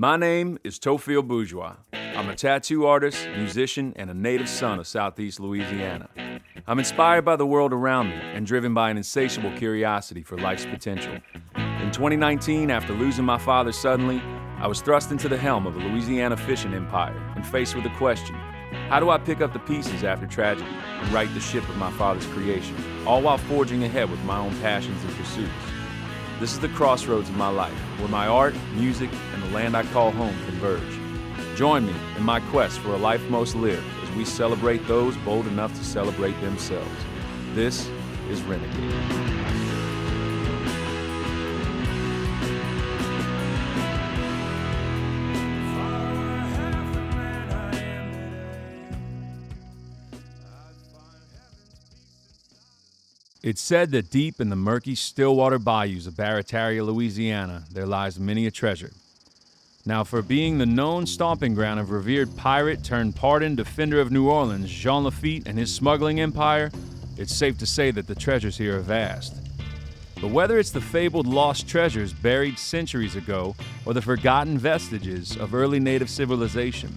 My name is Theophile Bourgeois. I'm a tattoo artist, musician, and a native son of Southeast Louisiana. I'm inspired by the world around me and driven by an insatiable curiosity for life's potential. In 2019, after losing my father suddenly, I was thrust into the helm of a Louisiana fishing empire and faced with the question, how do I pick up the pieces after tragedy and right the ship of my father's creation, all while forging ahead with my own passions and pursuits? This is the crossroads of my life, where my art, music, and the land I call home converge. Join me in my quest for a life most lived as we celebrate those bold enough to celebrate themselves. This is Renegade. It's said that deep in the murky, stillwater bayous of Barataria, Louisiana, there lies many a treasure. Now, for being the known stomping ground of revered pirate turned pardoned defender of New Orleans, Jean Lafitte and his smuggling empire, it's safe to say that the treasures here are vast. But whether it's the fabled lost treasures buried centuries ago or the forgotten vestiges of early native civilization,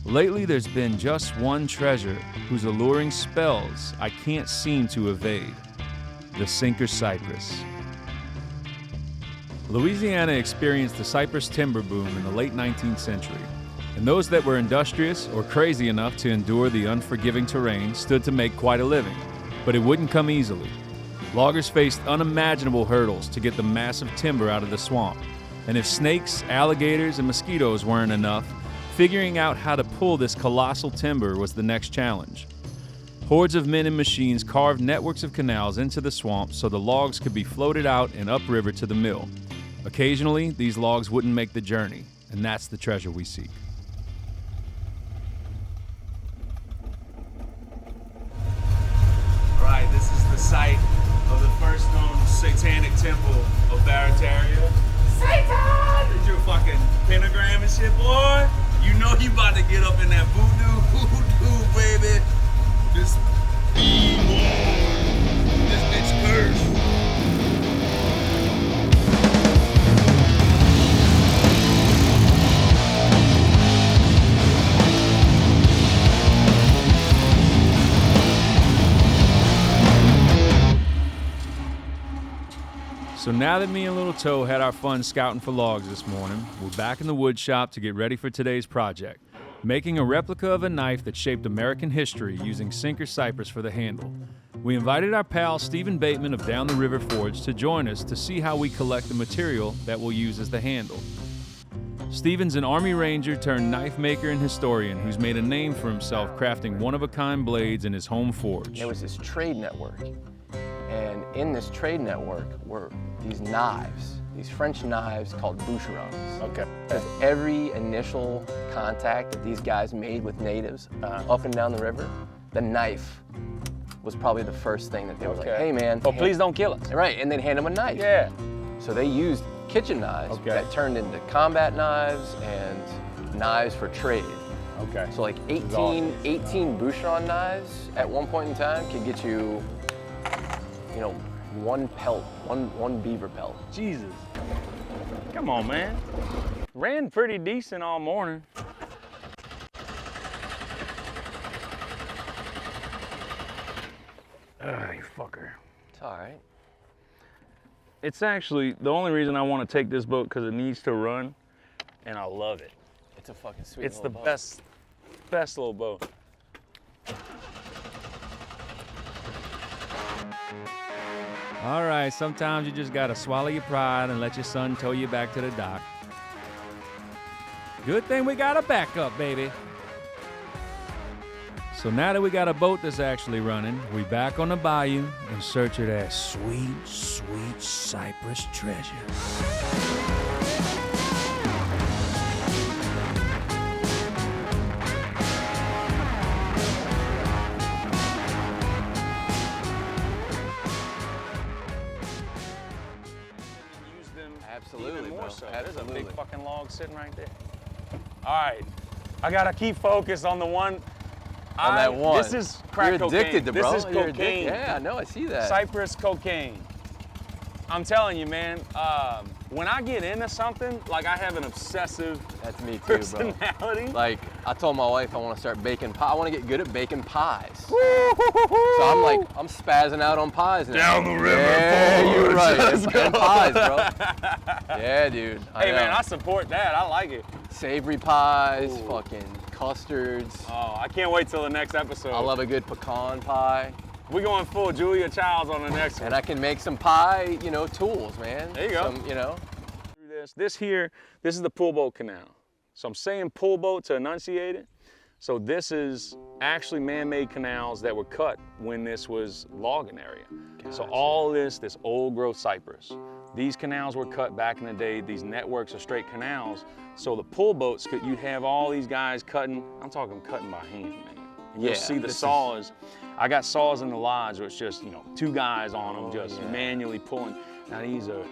lately there's been just one treasure whose alluring spells I can't seem to evade. The Sinker Cypress. Louisiana experienced the cypress timber boom in the late 19th century, and those that were industrious or crazy enough to endure the unforgiving terrain stood to make quite a living, but it wouldn't come easily. Loggers faced unimaginable hurdles to get the massive timber out of the swamp, and if snakes, alligators, and mosquitoes weren't enough, figuring out how to pull this colossal timber was the next challenge. Hordes of men and machines carved networks of canals into the swamp so the logs could be floated out and upriver to the mill. Occasionally, these logs wouldn't make the journey, and that's the treasure we seek. All right, this is the site of the first known satanic temple of Barataria. Satan! Did your fucking pentagram and shit, boy? You know you about to get up in that voodoo, baby. This be more. This bitch cursed. So now that me and Little Toe had our fun scouting for logs this morning, we're back in the wood shop to get ready for today's project. Making a replica of a knife that shaped American history using Sinker Cypress for the handle. We invited our pal Stephen Bateman of Down the River Forge to join us to see how we collect the material that we'll use as the handle. Stephen's an Army Ranger turned knife maker and historian who's made a name for himself crafting one-of-a-kind blades in his home forge. There was this trade network, and in this trade network were these knives. These French knives called Boucherons. Okay. Because every initial contact that these guys made with natives up and down the river, the knife was probably the first thing that they were like, hey man. Oh, please don't kill us. Right, and they'd hand them a knife. Yeah. So they used kitchen knives that turned into combat knives and knives for trade. Okay. So like 18 Boucheron knives at one point in time could get you, you know, one pelt, one beaver pelt. Jesus. Come on, man. Ran pretty decent all morning. You fucker. It's all right. It's actually, the only reason I want to take this boat because it needs to run, and I love it. It's a fucking sweet It's the boat. best little boat. All right, sometimes you just gotta swallow your pride and let your son tow you back to the dock. Good thing we got a backup, baby. So now that we got a boat that's actually running, we back on the bayou in search of that sweet, sweet cypress treasure. Absolutely, even more bro. so. Absolutely. There's a big fucking log sitting right there. All right, I gotta keep focused on the one. On that one. This is crack You're cocaine. addicted to bro. This is You're cocaine. addicted. Yeah, I know. I see that. Cypress cocaine. I'm telling you, man, when I get into something, like I have an obsessive That's me too, personality. bro. Like, I told my wife I want to start baking pie. I want to get good at baking pies. So I'm like, I'm spazzing out on pies now. Down the river. Yeah, you're right. Let's And go. pies, bro. Yeah, dude. Hey, man, I support that. I like it. Savory pies, fucking custards. Oh, I can't wait till the next episode. I love a good pecan pie. We're going full Julia Childs on the next one. And I can make some pie, you know, tools, man. There you go. Some, you know. This here, this is the pull boat canal. So I'm saying pull boat to enunciate it. So this is actually man-made canals that were cut when this was logging area. Gotcha. So all this old growth cypress. These canals were cut back in the day. These networks of straight canals. So the pull boats, you'd have all these guys cutting. I'm talking cutting by hand, man. And you'll see the saws. I got saws in the lodge where it's just, you know, 2 guys on them just manually pulling. Now these are,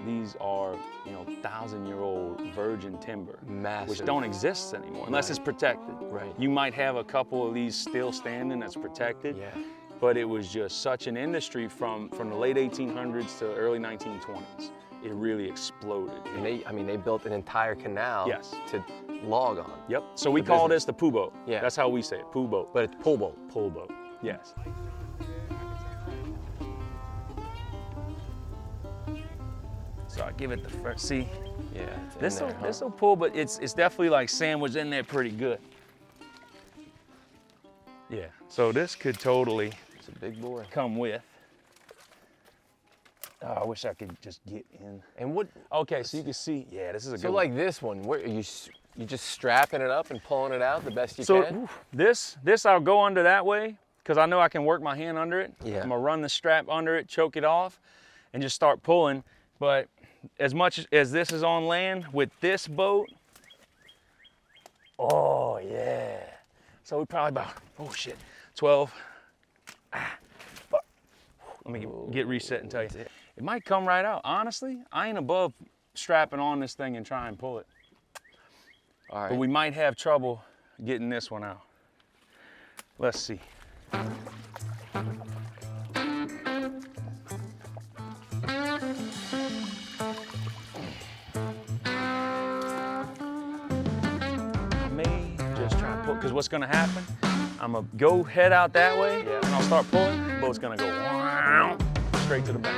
you know, 1,000-year-old virgin timber, massive, which don't exist anymore unless it's protected. Right. You might have a couple of these still standing that's protected. Yeah. But it was just such an industry from the late 1800s to early 1920s. It really exploded. And they built an entire canal to log on. Yep. So we call this the poo boat. Yeah. That's how we say it, poo boat. But it's pull boat. Pull boat. Yes. So I give it the first. See. Yeah. This will pull, but it's definitely like sandwiched in there pretty good. Yeah. So this could totally. It's a big boy. Come with. Oh, I wish I could just get in. And what? Okay, so you can see. Yeah, this is a good So one. like this one, where are you just strapping it up and pulling it out the best you So can? this I'll go under that way because I know I can work my hand under it. Yeah. I'm gonna run the strap under it, choke it off, and just start pulling. But as much as this is on land with this boat, oh yeah. So we probably about 12. Fuck. Let me get reset and tell you. It might come right out. Honestly, I ain't above strapping on this thing and try and pull it. All right. But we might have trouble getting this one out. Let's see. I may just try and pull, because what's gonna happen, I'm gonna go head out that way, and I'll start pulling, the boat's gonna go straight to the bank.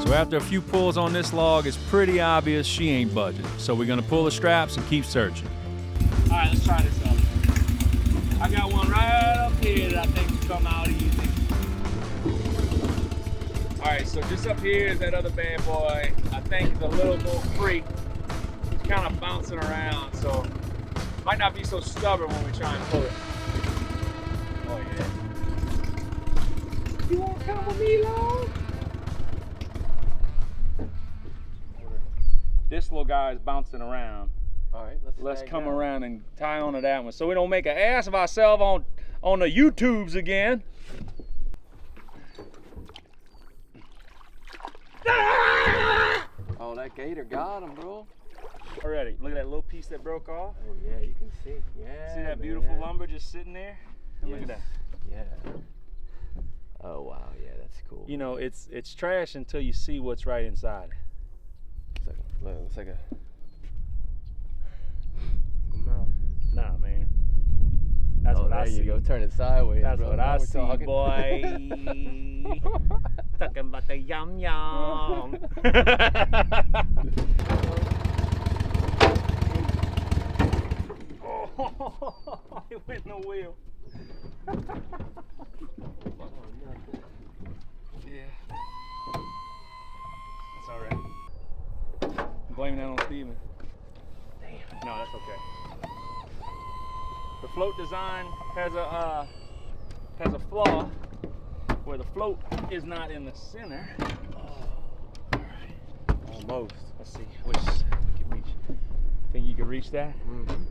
So after a few pulls on this log, it's pretty obvious she ain't budging. So we're gonna pull the straps and keep searching. All right, let's try this out. I got one right up here that I think will come out easy. All right, so just up here is that other bad boy. I think it's a little more free. It's kind of bouncing around, so might not be so stubborn when we try and pull it. Oh yeah. You wanna come with me, Lord? This little guy is bouncing around. All right, let's come around and tie onto that one so we don't make an ass of ourselves on the YouTubes again. Oh, that gator got him, bro. Already, look at that little piece that broke off. Oh yeah, you can see. Yeah. See that beautiful lumber just sitting there? And look at that. Yeah. Oh wow, yeah, that's cool. You know, it's trash until you see what's right inside. Looks like a Nah, man. That's what I see. There you go. Turn it sideways. That's bro. what I see, talking. boy. Talking about the yum yum. Oh, it went in the wheel. Yeah. That's all right. I'm blaming that on Steven. Damn. No, that's okay. The float design has a flaw where the float is not in the center. Oh, all right. Almost. Let's see which we can reach. Think you can reach that? Mm-hmm.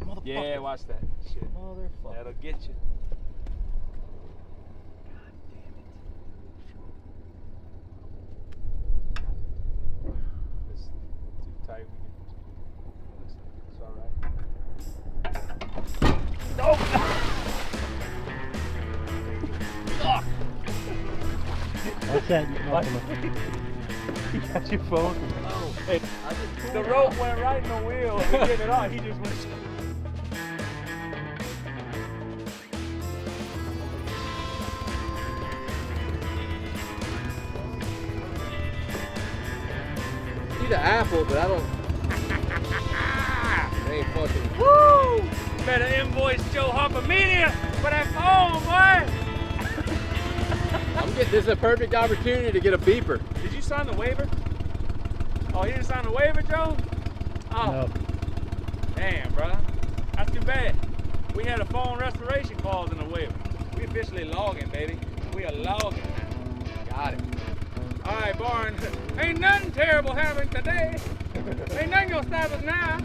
I'm motherfucker. Yeah, watch that. Shit. Motherfucker. That'll get you. It's too tight. It's all right. No! What's that? You got your phone? Oh. Hey, the rope went right in the wheel. We get it off. He just went. See the apple, but I don't. They ain't fucking. Woo! Better invoice Joe Harper Media for that phone, boy! This is a perfect opportunity to get a beeper. Did you sign the waiver? Oh, you didn't sign the waiver, Joe? Oh. No. Damn, bro. That's too bad. We had a phone restoration clause in the waiver. We officially logging, baby. We are logging. Got it. All right, Barn. Ain't nothing terrible happening today. Ain't nothing gonna stop us now.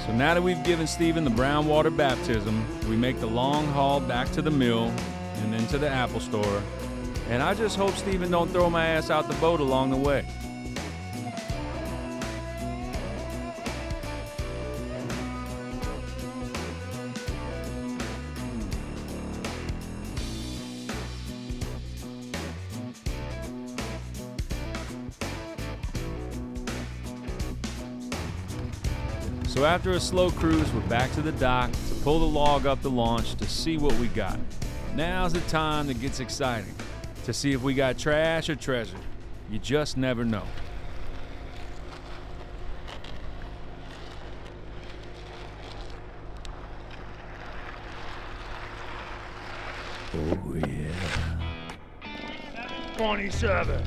So now that we've given Stephen the brown water baptism, we make the long haul back to the mill and then to the Apple store. And I just hope Stephen don't throw my ass out the boat along the way. So after a slow cruise, we're back to the dock to pull the log up the launch to see what we got. Now's the time that gets exciting, to see if we got trash or treasure. You just never know. Oh yeah. 27.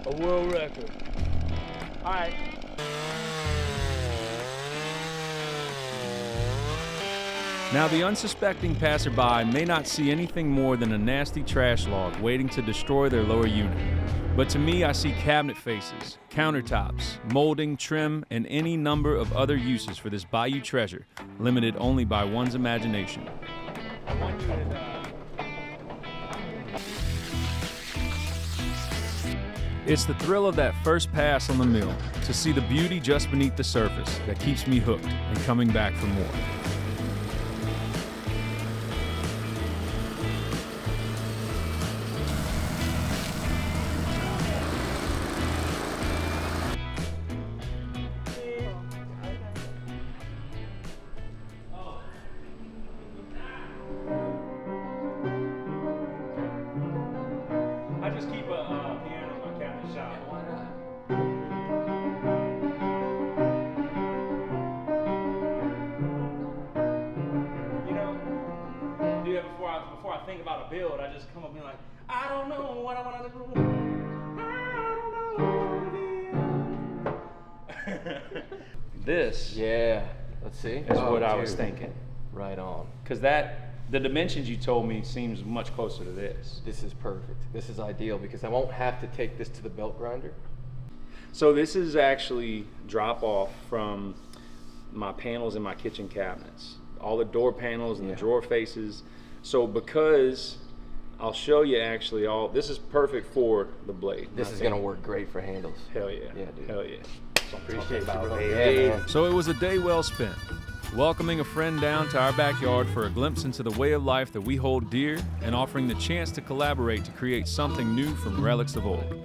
A world record. All right. Now, the unsuspecting passerby may not see anything more than a nasty trash log waiting to destroy their lower unit. But to me, I see cabinet faces, countertops, molding, trim, and any number of other uses for this bayou treasure, limited only by one's imagination. It's the thrill of that first pass on the mill, to see the beauty just beneath the surface that keeps me hooked and coming back for more. I just keep a piano in my cabinet shop. Why not? You know, do that before I think about a build, I just come up and be like, I don't know what I want to do. I don't know. This Yeah. Let's see. is what I was thinking. Right on. Because the dimensions you told me seems much closer to this. This is perfect. This is ideal because I won't have to take this to the belt grinder. So this is actually drop off from my panels in my kitchen cabinets. All the door panels and the drawer faces. So because I'll show you actually this is perfect for the blade. This is gonna work great for handles. Hell yeah. Yeah, dude. Hell yeah. Appreciate you, bro. baby. Yeah, man. So it was a day well spent, welcoming a friend down to our backyard for a glimpse into the way of life that we hold dear and offering the chance to collaborate to create something new from relics of old.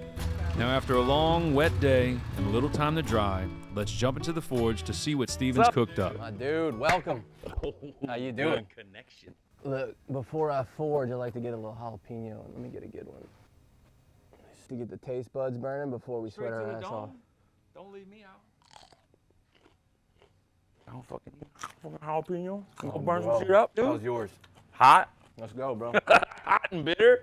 Now, after a long, wet day and a little time to dry, let's jump into the forge to see what Steven's cooked up. My dude, welcome. How you doing? Connection. Look, before I forge, I like to get a little jalapeno. Let me get a good one. Just to get the taste buds burning before we sweat our ass off. Don't leave me out. I don't fucking jalapeno. I'm gonna burn some shit up, dude. How's yours? Hot. Let's go, bro. Hot and bitter.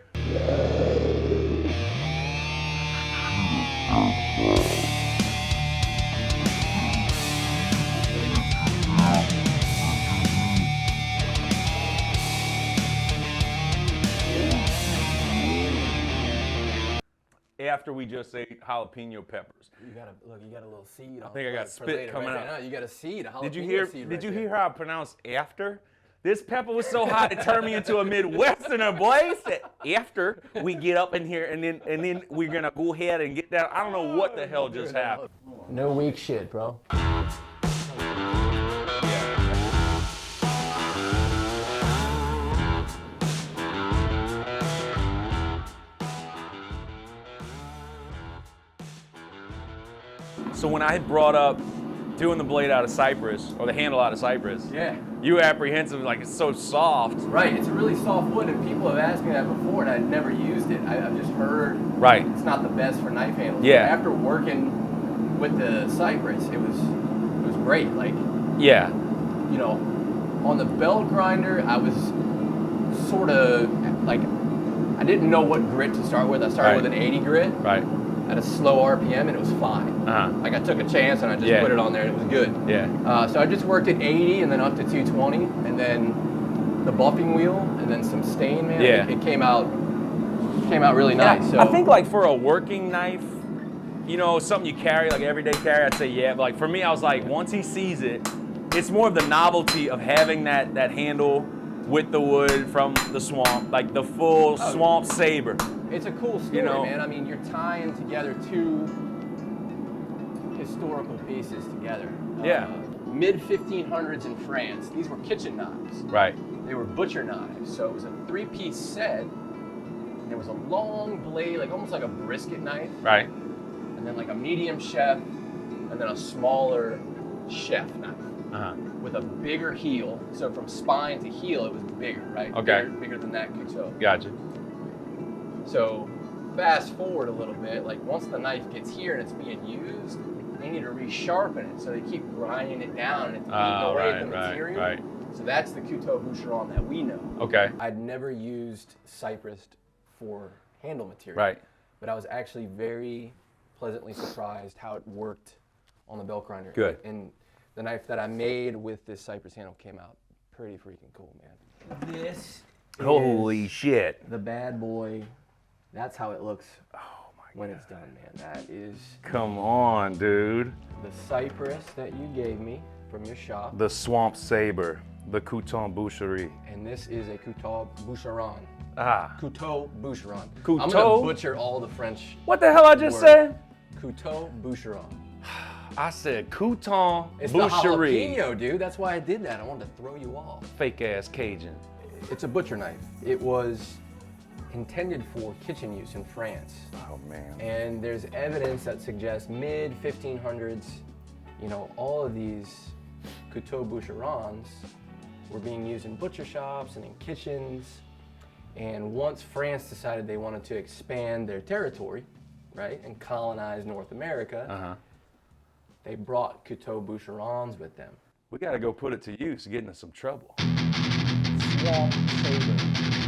Yeah, after we just ate jalapeno peppers? You got a little seed. I think I got spit coming out. You got a seed. A jalapeno Did you hear? seed Did you right hear there. how I pronounced after? This pepper was so hot it turned me into a Midwesterner, boy. It said, after we get up in here and then we're gonna go ahead and get down. I don't know what the hell just happened. No weak shit, bro. So when I had brought up doing the blade out of cypress, or the handle out of cypress, Yeah. you were apprehensive, like it's so soft. Right, it's a really soft wood, and people have asked me that before, and I'd never used it. I've just heard Right. it's not the best for knife handles. Yeah. After working with the cypress, it was great. Like, Yeah. you know, on the belt grinder, I was sort of like, I didn't know what grit to start with. I started Right. with an 80 grit Right. at a slow RPM, and it was fine. Uh-huh. Like, I took a chance and I just Yeah. put it on there, and it was good. Yeah. So I just worked at 80 and then up to 220, and then the buffing wheel, and then some stain, man. Yeah. It came out really nice. So I think like for a working knife, you know, something you carry, like everyday carry, I'd say yeah. But like for me, I was like, once he sees it, it's more of the novelty of having that handle with the wood from the swamp, like the full swamp saber. it's a cool story, You know. man. I mean, you're tying together two historical pieces together. Yeah. Mid 1500s in France, these were kitchen knives. Right. They were butcher knives, so it was a 3-piece set. And there was a long blade, like almost like a brisket knife, Right. and then like a medium chef, and then a smaller chef knife Uh-huh. with a bigger heel. So from spine to heel, it was bigger, right? Okay. Bigger than that Couteau. Gotcha. So fast forward a little bit, like once the knife gets here and it's being used, they need to resharpen it. So they keep grinding it down and it's eating away at the material. Right. So that's the Couteau Boucheron that we know. Okay. I'd never used cypress for handle material. Right. But I was actually very pleasantly surprised how it worked on the belt grinder. Good. And the knife that I made with this cypress handle came out pretty freaking cool, man. This Holy is shit. the bad boy. That's how it looks Oh my when God. it's done, man. That is Come on, dude. the cypress that you gave me from your shop. The swamp saber, the Couteau Boucherie. And this is a Couteau Boucheron. Ah. Couteau Boucheron. I'm Couteau? gonna butcher all the French. What the hell I just word. said? Couteau Boucheron. I said Couteau It's the Boucherie. jalapeno, dude. That's why I did that. I wanted to throw you off. Fake ass Cajun. It's a butcher knife. It was intended for kitchen use in France. Oh man. And there's evidence that suggests mid 1500s, you know, all of these Couteau Boucherons were being used in butcher shops and in kitchens. And once France decided they wanted to expand their territory, right, and colonize North America, they brought Couteau Boucherons with them. We gotta go put it to use, get into some trouble. Swamp saber.